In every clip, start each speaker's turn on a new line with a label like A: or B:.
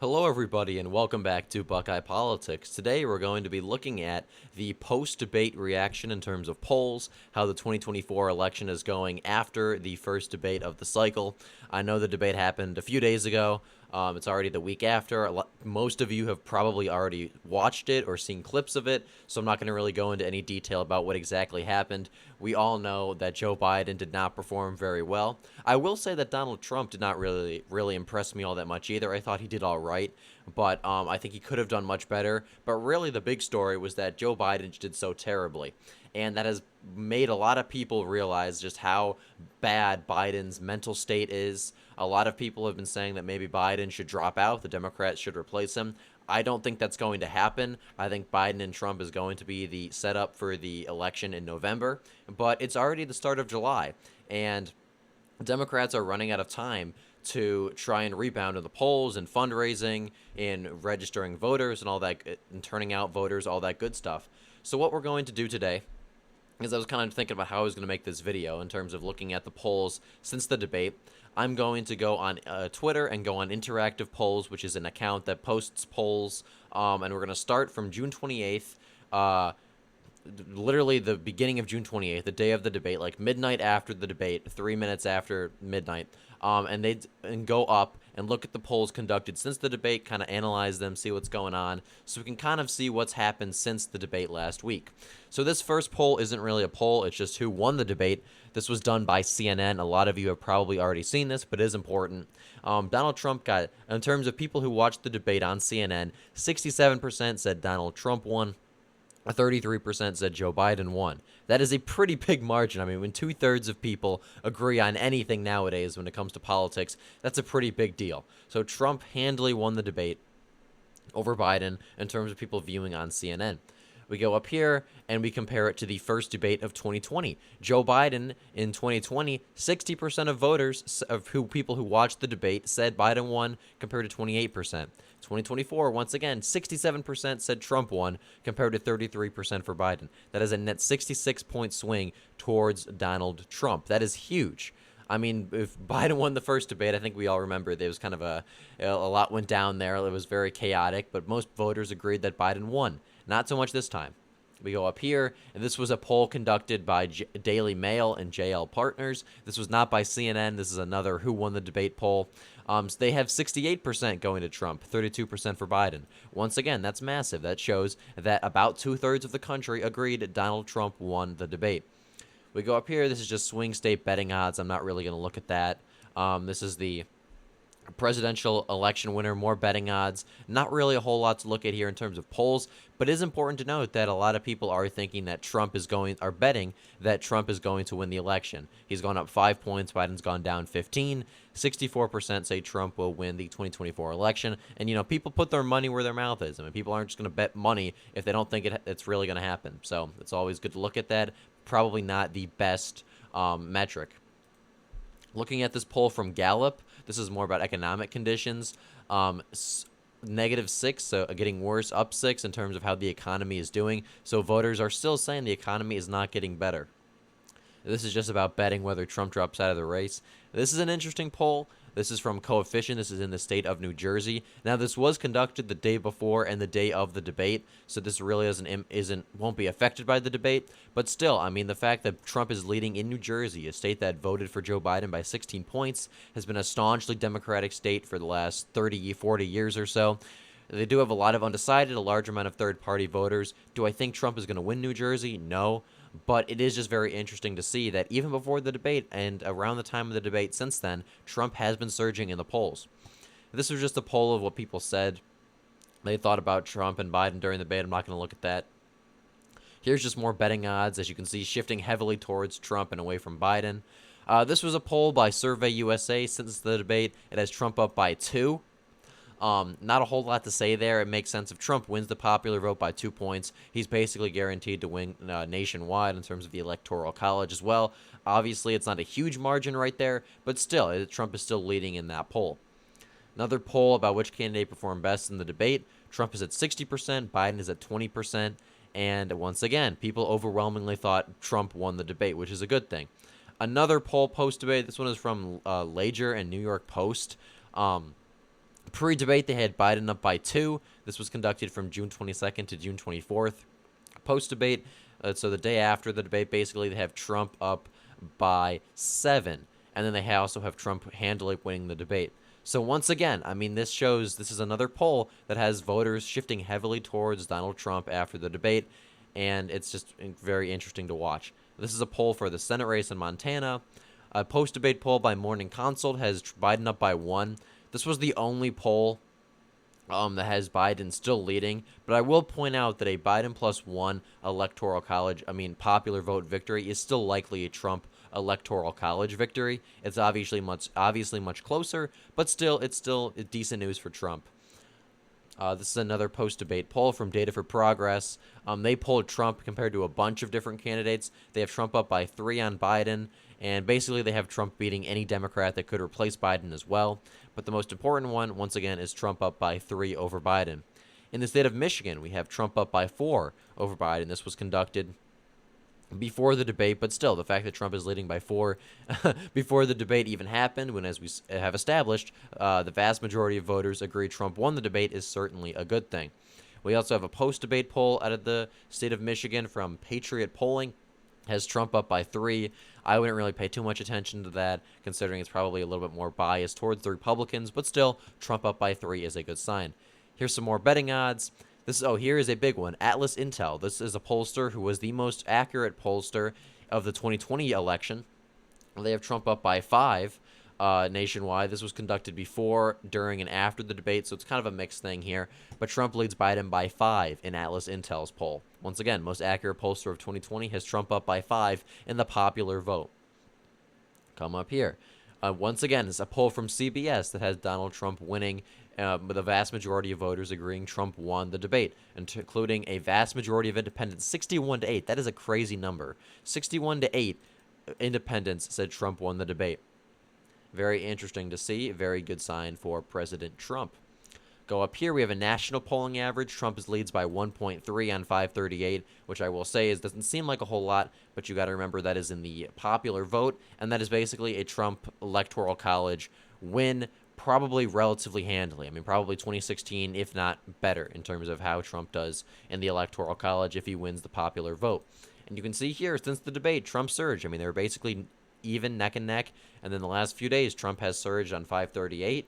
A: Hello, everybody, and welcome back to Buckeye Politics. Today, we're going to be looking at the post-debate reaction in terms of polls, how the 2024 election is going after the first debate of the cycle. I know the debate happened a few days ago. It's already the week after. Most of you have probably already watched it or seen clips of it, so I'm not going to really go into any detail about what exactly happened. We all know that Joe Biden did not perform very well. I will say that Donald Trump did not really impress me all that much either. I thought he did all right, but I think he could have done much better. But really, the big story was that Joe Biden did so terribly, and that has made a lot of people realize just how bad Biden's mental state is. A lot of people have been saying that maybe Biden should drop out, the Democrats should replace him. I don't think that's going to happen. I think Biden and Trump is going to be the setup for the election in November, but it's already the start of July, and Democrats are running out of time to try and rebound in the polls and fundraising and registering voters and all that, and turning out voters, all that good stuff. So what we're going to do today is I was kind of thinking about how I was going to make this video in terms of looking at the polls since the debate. I'm going to go on Twitter and go on Interactive Polls, which is an account that posts polls, and we're going to start from June 28th, literally the beginning of June 28th, the day of the debate, like midnight after the debate, 3 minutes after midnight, and go up and look at the polls conducted since the debate, kind of analyze them, see what's going on, so we can kind of see what's happened since the debate last week. So this first poll isn't really a poll, it's just who won the debate. This was done by CNN. A lot of you have probably already seen this, but it is important. Donald Trump got, in terms of people who watched the debate on CNN, 67% said Donald Trump won. 33% said Joe Biden won. That is a pretty big margin. I mean, when 2/3 of people agree on anything nowadays when it comes to politics, that's a pretty big deal. So Trump handily won the debate over Biden in terms of people viewing on CNN. We go up here and we compare it to the first debate of 2020. Joe Biden in 2020, 60% of voters, people who watched the debate, said Biden won compared to 28%. 2024, once again, 67% said Trump won compared to 33% for Biden. That is a net 66-point swing towards Donald Trump. That is huge. I mean, if Biden won the first debate, I think we all remember there was kind of a lot went down there. It was very chaotic, but most voters agreed that Biden won. Not so much this time. We go up here, and this was a poll conducted by Daily Mail and JL Partners. This was not by CNN. This is another Who Won the Debate poll. So they have 68% going to Trump, 32% for Biden. Once again, that's massive. That shows that about 2/3 of the country agreed Donald Trump won the debate. We go up here. This is just swing state betting odds. I'm not really going to look at that. This is the presidential election winner, more betting odds. Not really a whole lot to look at here in terms of polls, but it is important to note that a lot of people are thinking that are betting that Trump is going to win the election. He's gone up 5 points, Biden's gone down 15. 64% say Trump will win the 2024 election, and people put their money where their mouth is. I mean, people aren't just going to bet money if they don't think it's really going to happen. So it's always good to look at that. Probably not the best metric. Looking at this poll from Gallup, this is more about economic conditions. -6, so getting worse, up 6 in terms of how the economy is doing. So voters are still saying the economy is not getting better. This is just about betting whether Trump drops out of the race. This is an interesting poll. This is from Coefficient. This is in the state of New Jersey. Now, this was conducted the day before and the day of the debate, so this really won't be affected by the debate. But still, I mean, the fact that Trump is leading in New Jersey, a state that voted for Joe Biden by 16 points, has been a staunchly Democratic state for the last 30, 40 years or so. They do have a lot of undecided, a large amount of third-party voters. Do I think Trump is going to win New Jersey? No. But it is just very interesting to see that even before the debate and around the time of the debate since then, Trump has been surging in the polls. This was just a poll of what people said they thought about Trump and Biden during the debate. I'm not going to look at that. Here's just more betting odds, as you can see, shifting heavily towards Trump and away from Biden. This was a poll by Survey USA since the debate. It has Trump up by 2. Not a whole lot to say there. It makes sense. If Trump wins the popular vote by 2 points, he's basically guaranteed to win nationwide in terms of the Electoral College as well. Obviously, it's not a huge margin right there, but still, Trump is still leading in that poll. Another poll about which candidate performed best in the debate. Trump is at 60%, Biden is at 20%, and once again, people overwhelmingly thought Trump won the debate, which is a good thing. Another poll post-debate, this one is from Ledger and New York Post. Pre-debate, they had Biden up by 2. This was conducted from June 22nd to June 24th. Post-debate, so the day after the debate, basically, they have Trump up by 7. And then they also have Trump handily winning the debate. So once again, I mean, this is another poll that has voters shifting heavily towards Donald Trump after the debate, and it's just very interesting to watch. This is a poll for the Senate race in Montana. A post-debate poll by Morning Consult has Biden up by 1. This was the only poll that has Biden still leading, but I will point out that a Biden plus 1 electoral college, popular vote victory is still likely a Trump electoral college victory. It's obviously much closer, but still, it's still decent news for Trump. This is another post-debate poll from Data for Progress. They polled Trump compared to a bunch of different candidates. They have Trump up by 3 on Biden, and basically they have Trump beating any Democrat that could replace Biden as well. But the most important one, once again, is Trump up by 3 over Biden. In the state of Michigan, we have Trump up by 4 over Biden. This was conducted before the debate, but still, the fact that Trump is leading by 4 before the debate even happened, when, as we have established, the vast majority of voters agree Trump won the debate, is certainly a good thing. We also have a post-debate poll out of the state of Michigan from Patriot Polling. Has Trump up by 3. I wouldn't really pay too much attention to that, considering it's probably a little bit more biased towards the Republicans, but still, Trump up by 3 is a good sign. Here's some more betting odds. Here is a big one. Atlas Intel. This is a pollster who was the most accurate pollster of the 2020 election. They have Trump up by 5 nationwide. This was conducted before, during, and after the debate, so it's kind of a mixed thing here. But Trump leads Biden by 5 in Atlas Intel's poll. Once again, most accurate pollster of 2020 has Trump up by 5 in the popular vote. Come up here. Once again, it's a poll from CBS that has Donald Trump winning, with the vast majority of voters agreeing Trump won the debate, including a vast majority of independents, 61-8. That is a crazy number. 61-8 independents said Trump won the debate. Very interesting to see. Very good sign for President Trump. Go up here, we have a national polling average. Trump leads by 1.3 on 538, which I will say doesn't seem like a whole lot, but you got to remember that is in the popular vote, and that is basically a Trump electoral college win, probably relatively handily. Probably 2016, if not better, in terms of how Trump does in the electoral college if he wins the popular vote. And you can see here, since the debate, Trump surged. They were basically even neck and neck, and then the last few days, Trump has surged on 538.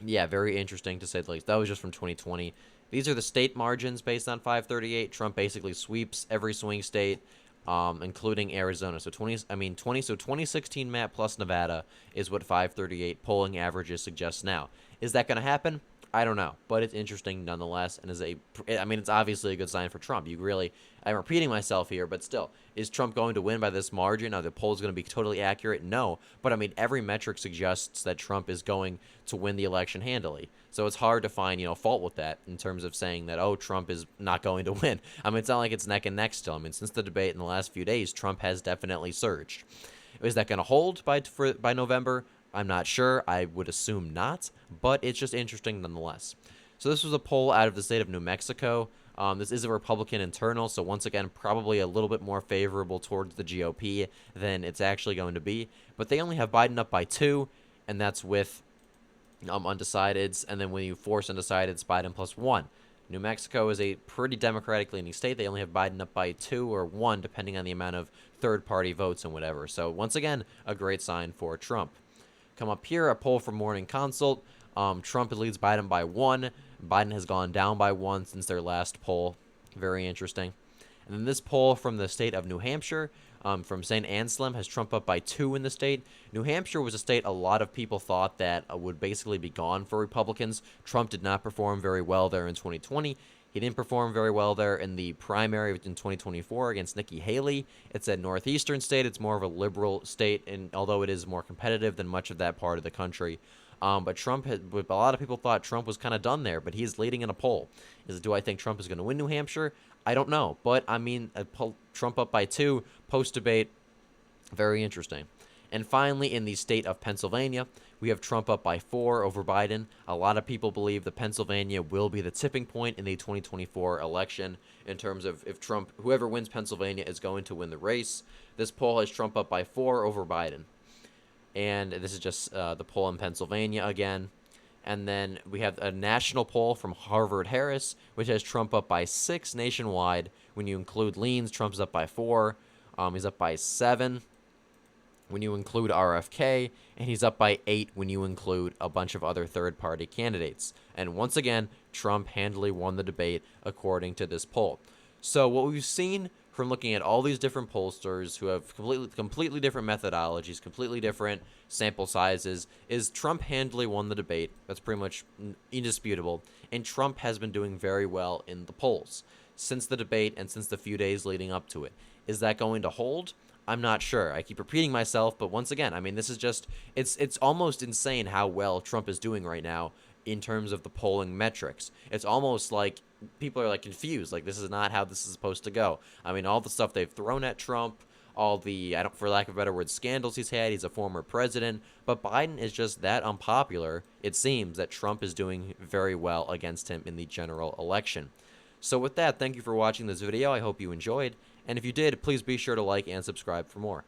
A: Yeah, very interesting to say the least. That was just from 2020. These are the state margins based on 538. Trump basically sweeps every swing state, including Arizona. So 2016 map plus Nevada is what 538 polling averages suggest now. Is that going to happen? I don't know, but it's interesting nonetheless, and it's obviously a good sign for Trump. I'm repeating myself here, but still, is Trump going to win by this margin? Are the polls going to be totally accurate? No, but every metric suggests that Trump is going to win the election handily. So it's hard to find, fault with that in terms of saying that, oh, Trump is not going to win. It's not like it's neck and neck still. Since the debate in the last few days, Trump has definitely surged. Is that going to hold by November? I'm not sure. I would assume not, but it's just interesting nonetheless. So this was a poll out of the state of New Mexico. This is a Republican internal, so once again, probably a little bit more favorable towards the GOP than it's actually going to be. But they only have Biden up by 2, and that's with undecideds. And then when you force undecideds, Biden plus 1. New Mexico is a pretty Democratic leaning state. They only have Biden up by 2 or 1, depending on the amount of third-party votes and whatever. So once again, a great sign for Trump. Come up here, a poll from Morning Consult. Trump leads Biden by 1. Biden has gone down by 1 since their last poll. Very interesting. And then this poll from the state of New Hampshire, from St. Anselm, has Trump up by 2 in the state. New Hampshire was a state a lot of people thought that would basically be gone for Republicans. Trump did not perform very well there in 2020. He didn't perform very well there in the primary in 2024 against Nikki Haley. It's a northeastern state. It's more of a liberal state, and although it is more competitive than much of that part of the country. But a lot of people thought Trump was kind of done there, but he's leading in a poll. Do I think Trump is going to win New Hampshire? I don't know, but Trump up by 2, post-debate, very interesting. And finally, in the state of Pennsylvania, we have Trump up by 4 over Biden. A lot of people believe that Pennsylvania will be the tipping point in the 2024 election in terms of if whoever wins Pennsylvania is going to win the race. This poll has Trump up by 4 over Biden. And this is just the poll in Pennsylvania again. And then we have a national poll from Harvard Harris, which has Trump up by 6 nationwide. When you include leans, Trump's up by 4. He's up by 7 when you include RFK, and he's up by 8 when you include a bunch of other third-party candidates. And once again, Trump handily won the debate according to this poll. So what we've seen from looking at all these different pollsters who have completely different methodologies, completely different sample sizes, is Trump handily won the debate. That's pretty much indisputable. And Trump has been doing very well in the polls since the debate and since the few days leading up to it. Is that going to hold? I'm not sure. I keep repeating myself, but once again, I mean, this is just, it's almost insane how well Trump is doing right now in terms of the polling metrics. It's almost like people are like confused, like this is not how this is supposed to go. I mean, all the stuff they've thrown at Trump, all the, I don't, for lack of a better word, scandals he's had. He's a former president, but Biden is just that unpopular. It seems that Trump is doing very well against him in the general election. So with that, thank you for watching this video. I hope you enjoyed. And if you did, please be sure to like and subscribe for more.